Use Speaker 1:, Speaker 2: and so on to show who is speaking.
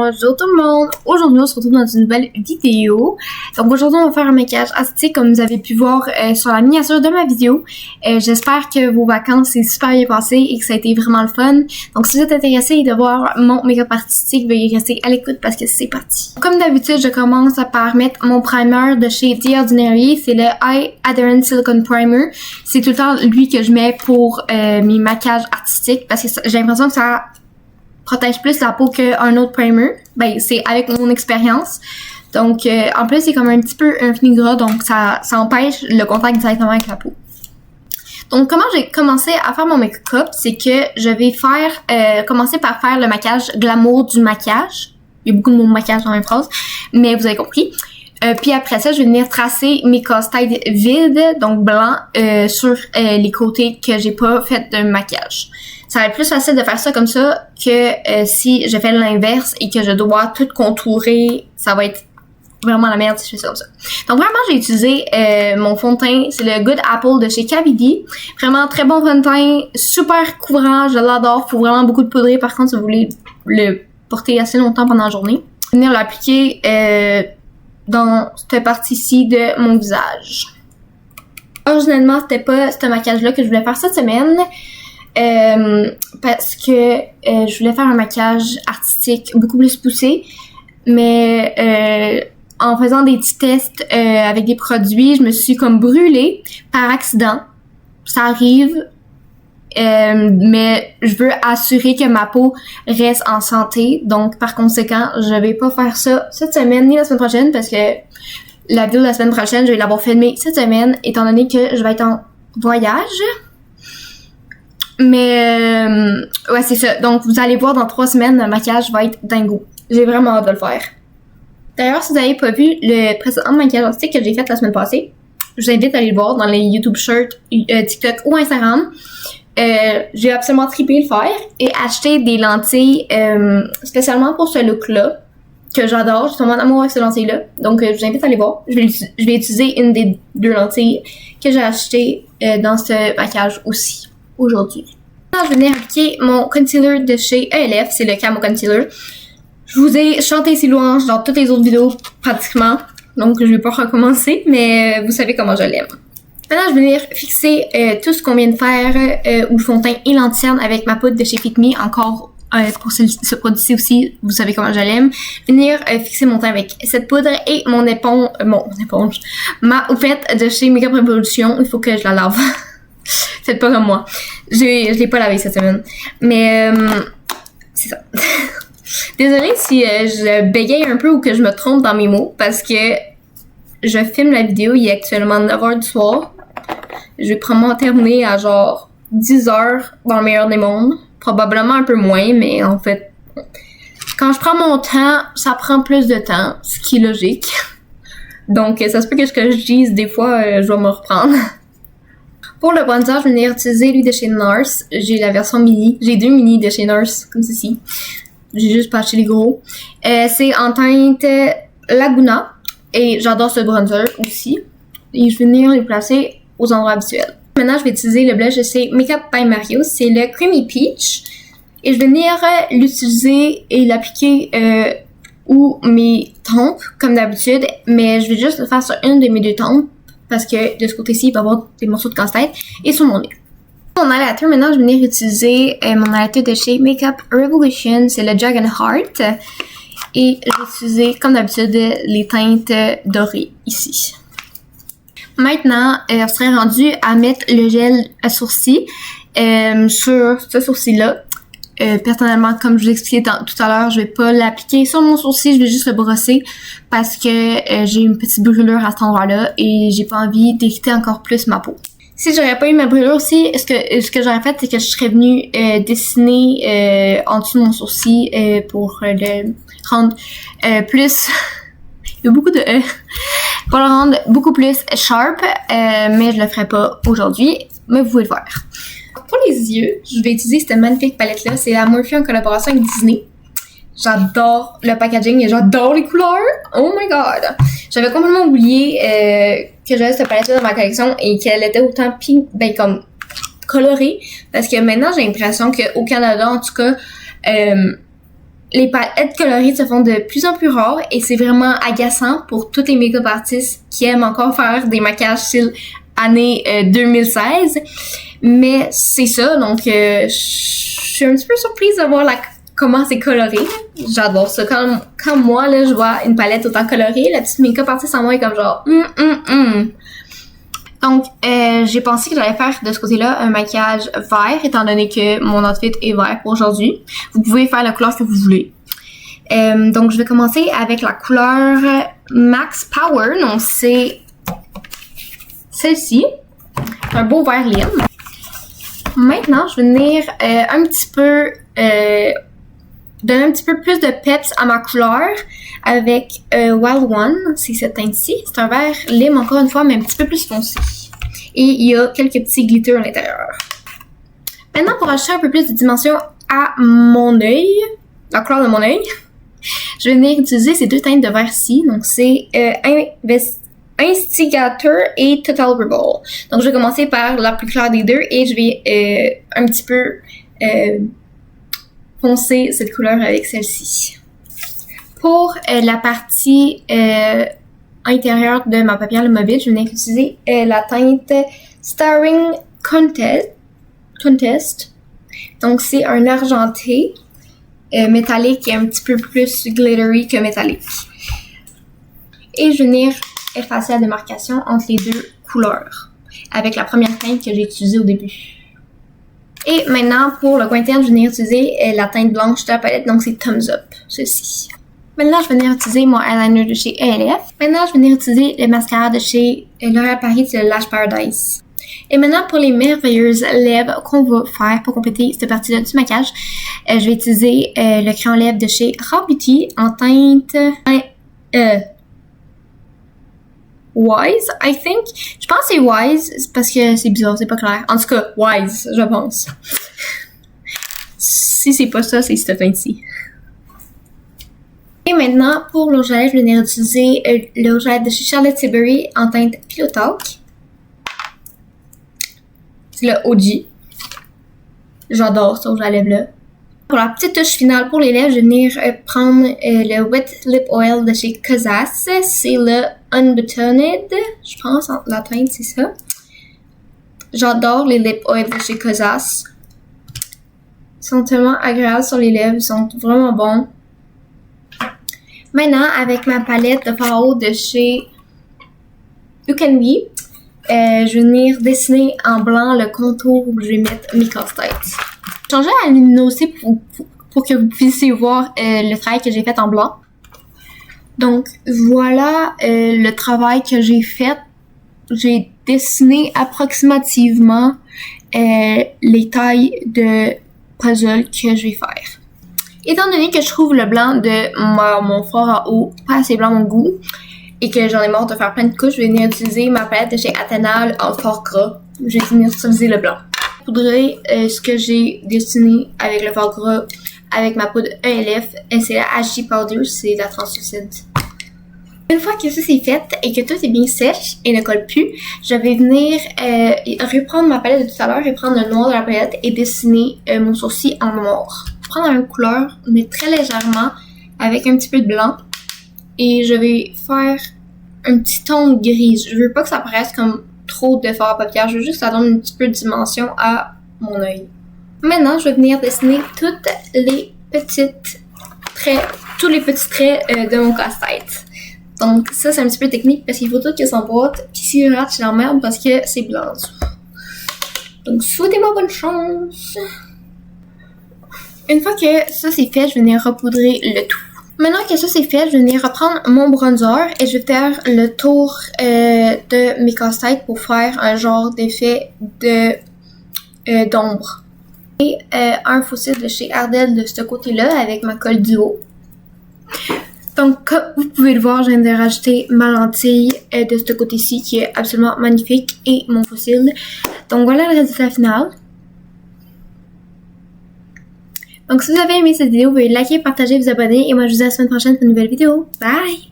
Speaker 1: Bonjour tout le monde! Aujourd'hui, on se retrouve dans une nouvelle vidéo. Donc aujourd'hui, on va faire un maquillage artistique comme vous avez pu voir sur la miniature de ma vidéo. J'espère que vos vacances s'est super bien passées et que ça a été vraiment le fun. Donc si vous êtes intéressé de voir mon make-up artistique, veuillez rester à l'écoute parce que c'est parti. Comme d'habitude, je commence par mettre mon primer de chez The Ordinary. C'est le Eye Adherent Silicone Primer. C'est tout le temps lui que je mets pour mes maquillages artistiques parce que j'ai l'impression que ça protège plus la peau qu'un autre primer. Ben, c'est avec mon expérience. Donc, en plus, c'est comme un petit peu un fini gras, donc ça empêche le contact directement avec la peau. Donc, comment j'ai commencé à faire mon make-up, c'est que je vais commencer par faire le maquillage glamour du maquillage. Il y a beaucoup de mots de maquillage dans la même phrase, mais vous avez compris. Puis après ça, je vais venir tracer mes casse-têtes vides, donc blancs, sur les côtés que j'ai pas fait de maquillage. Ça va être plus facile de faire ça comme ça que si je fais l'inverse et que je dois tout contourer, ça va être vraiment la merde si je fais ça comme ça. Donc vraiment, j'ai utilisé mon fond de teint, c'est le Good Apple de chez KVD. Vraiment très bon fond de teint, super couvrant, je l'adore. Faut vraiment beaucoup de poudrer par contre si vous voulez le porter assez longtemps pendant la journée. Venir l'appliquer dans cette partie-ci de mon visage. Originellement, c'était pas ce maquillage-là que je voulais faire cette semaine. Parce que je voulais faire un maquillage artistique beaucoup plus poussé, mais en faisant des petits tests avec des produits, je me suis comme brûlée par accident. Ça arrive, mais je veux assurer que ma peau reste en santé, donc par conséquent, je vais pas faire ça cette semaine ni la semaine prochaine parce que la vidéo de la semaine prochaine, je vais l'avoir filmée cette semaine étant donné que je vais être en voyage. Mais ouais, c'est ça. Donc, vous allez voir dans 3 semaines, le maquillage va être dingo. J'ai vraiment hâte de le faire. D'ailleurs, si vous n'avez pas vu le précédent maquillage artistique que j'ai fait la semaine passée, je vous invite à aller le voir dans les YouTube Shorts, TikTok ou Instagram. J'ai absolument trippé le faire et acheté des lentilles spécialement pour ce look-là, que j'adore. J'ai tombé en amour avec ces lentilles-là. Donc, je vous invite à aller voir. Je vais utiliser une des 2 lentilles que j'ai achetées dans ce maquillage aussi. Aujourd'hui. Je vais venir appliquer mon concealer de chez ELF, c'est le Camo Concealer. Je vous ai chanté ses louanges dans toutes les autres vidéos pratiquement, donc je vais pas recommencer, mais vous savez comment je l'aime. Maintenant, je vais venir fixer tout ce qu'on vient de faire, ou le fond de teint et l'anti-cerne avec ma poudre de chez Fit Me, encore pour ce produit-ci aussi, vous savez comment je l'aime. Venir fixer mon teint avec cette poudre et mon éponge, ma houppette de chez Makeup Revolution, il faut que je la lave. Faites pas comme moi. Je l'ai pas lavé cette semaine. Mais c'est ça. Désolée si je bégaye un peu ou que je me trompe dans mes mots parce que je filme la vidéo, il est actuellement 9h du soir. Je vais probablement terminer à genre 10h dans le meilleur des mondes. Probablement un peu moins, mais en fait, quand je prends mon temps, ça prend plus de temps, ce qui est logique. Donc ça se peut que ce que je dise des fois, je vais me reprendre. Pour le bronzer, je vais venir utiliser lui de chez NARS. J'ai la version mini. J'ai 2 mini de chez NARS, comme ceci. J'ai juste pas acheté les gros. C'est en teinte Laguna. Et j'adore ce bronzer aussi. Et je vais venir le placer aux endroits habituels. Maintenant, je vais utiliser le blush de chez Makeup by Mario. C'est le Creamy Peach. Et je vais venir l'utiliser et l'appliquer où mes tempes, comme d'habitude. Mais je vais juste le faire sur une de mes 2 tempes. Parce que de ce côté-ci, il va y avoir des morceaux de casse-tête. Et sur mon nez. Mon highlighter, maintenant, je vais venir utiliser mon highlighter de chez Makeup Revolution. C'est le Dragon Heart. Et je vais utiliser, comme d'habitude, les teintes dorées ici. Maintenant, on serait rendu à mettre le gel à sourcils sur ce sourcil-là. Personnellement, comme je vous expliquais tout à l'heure, je vais pas l'appliquer sur mon sourcil, je vais juste le brosser parce que j'ai une petite brûlure à cet endroit-là et j'ai pas envie d'irriter encore plus ma peau. Si j'aurais pas eu ma brûlure aussi, ce que j'aurais fait, c'est que je serais venue dessiner en dessous de mon sourcil pour le rendre plus... Il y a beaucoup de pour le rendre beaucoup plus sharp, mais je le ferai pas aujourd'hui, mais vous pouvez le faire. Pour les yeux, je vais utiliser cette magnifique palette-là. C'est la Morphe en collaboration avec Disney. J'adore le packaging et j'adore les couleurs. Oh my god! J'avais complètement oublié que j'avais cette palette-là dans ma collection et qu'elle était autant comme colorée. Parce que maintenant, j'ai l'impression qu'au Canada, en tout cas, les palettes colorées se font de plus en plus rares et c'est vraiment agaçant pour tous les make-up artistes qui aiment encore faire des maquillages style année 2016. Mais c'est ça, donc je suis un petit peu surprise de voir comment c'est coloré. J'adore ça. Quand moi, là, je vois une palette autant colorée, la petite make-up artiste en moi est comme genre Donc, j'ai pensé que j'allais faire de ce côté-là un maquillage vert, étant donné que mon outfit est vert pour aujourd'hui. Vous pouvez faire la couleur que vous voulez. Donc, je vais commencer avec la couleur Max Power. Donc, c'est celle-ci. Un beau vert lime. Maintenant, je vais venir donner un petit peu plus de peps à ma couleur avec Wild One. C'est cette teinte-ci. C'est un vert lime, encore une fois, mais un petit peu plus foncé. Et il y a quelques petits glitters à l'intérieur. Maintenant, pour ajouter un peu plus de dimension à mon œil, la couleur de mon œil, je vais venir utiliser ces deux teintes de vert-ci. Donc, c'est Instigator et Total Rebel. Donc, je vais commencer par la plus claire des deux et je vais un petit peu foncer cette couleur avec celle-ci. Pour la partie intérieure de ma paupière mobile, je vais venir utiliser la teinte Starring Contest. Donc, c'est un argenté métallique et un petit peu plus glittery que métallique. Et je vais venir effacer la démarcation entre les deux couleurs avec la première teinte que j'ai utilisée au début. Et maintenant, pour le coin interne, je vais venir utiliser la teinte blanche de la palette, donc c'est Thumbs Up, ceci. Maintenant, je vais venir utiliser mon eyeliner de chez ELF. Maintenant, je vais venir utiliser le mascara de chez L'Oréal Paris, c'est le Lash Paradise. Et maintenant, pour les merveilleuses lèvres qu'on va faire pour compléter cette partie-là du maquillage, je vais utiliser le crayon lèvres de chez Rare Beauty en teinte Wise, I think. Je pense que c'est Wise parce que c'est bizarre, c'est pas clair. En tout cas, Wise, je pense. Si c'est pas ça, c'est cette teinte-ci. Et maintenant, pour le rouge à lèvres, je vais venir utiliser le rouge à lèvres de chez Charlotte Tilbury en teinte Pillow Talk. C'est le OG. J'adore ce rouge à lèvres-là. Pour la petite touche finale pour les lèvres, je vais venir prendre le Wet Lip Oil de chez Kosas. C'est le Unbuttoned, je pense, la teinte, c'est ça. J'adore les lip oils de chez Kosas. Ils sont tellement agréables sur les lèvres, ils sont vraiment bons. Maintenant, avec ma palette de fard de chez You Can Be, je vais venir dessiner en blanc le contour où je vais mettre mes casse-têtes. J'ai changé la luminosité pour que vous puissiez voir le travail que j'ai fait en blanc. Donc, voilà le travail que j'ai fait. J'ai dessiné approximativement les tailles de puzzle que je vais faire. Étant donné que je trouve le blanc de mon fard à eau pas assez blanc à mon goût et que j'en ai marre de faire plein de couches, je vais venir utiliser ma palette de chez Athéna en fard gras. Je vais venir utiliser le blanc. Je poudrer ce que j'ai dessiné avec le fard gras avec ma poudre ELF. C'est la HG Powder, c'est la translucide. Une fois que ça c'est fait et que tout est bien sèche et ne colle plus, je vais venir reprendre ma palette de tout à l'heure et prendre le noir de la palette et dessiner mon sourcil en noir. Prendre la même couleur, mais très légèrement, avec un petit peu de blanc. Et je vais faire un petit ton gris. Je veux pas que ça paraisse comme trop de fard à paupières, je veux juste que ça donne un petit peu de dimension à mon œil. Maintenant, je vais venir dessiner tous les petits traits de mon casse-tête. Donc ça, c'est un petit peu technique parce qu'il faut tout que s'emboîte. Puis si je rate, je l'emmerde parce que c'est blanc. Donc souhaitez-moi bonne chance. Une fois que ça c'est fait, je vais venir repoudrer le tout. Maintenant que ça c'est fait, je vais venir reprendre mon bronzer et je vais faire le tour de mes casse-têtes pour faire un genre d'effet d'ombre. Et un fossile de chez Ardell de ce côté-là avec ma colle duo. Donc, comme vous pouvez le voir, je viens de rajouter ma lentille de ce côté-ci qui est absolument magnifique et mon fossile. Donc, voilà le résultat final. Donc, si vous avez aimé cette vidéo, vous pouvez liker, partager, vous abonner et moi je vous dis à la semaine prochaine pour une nouvelle vidéo. Bye!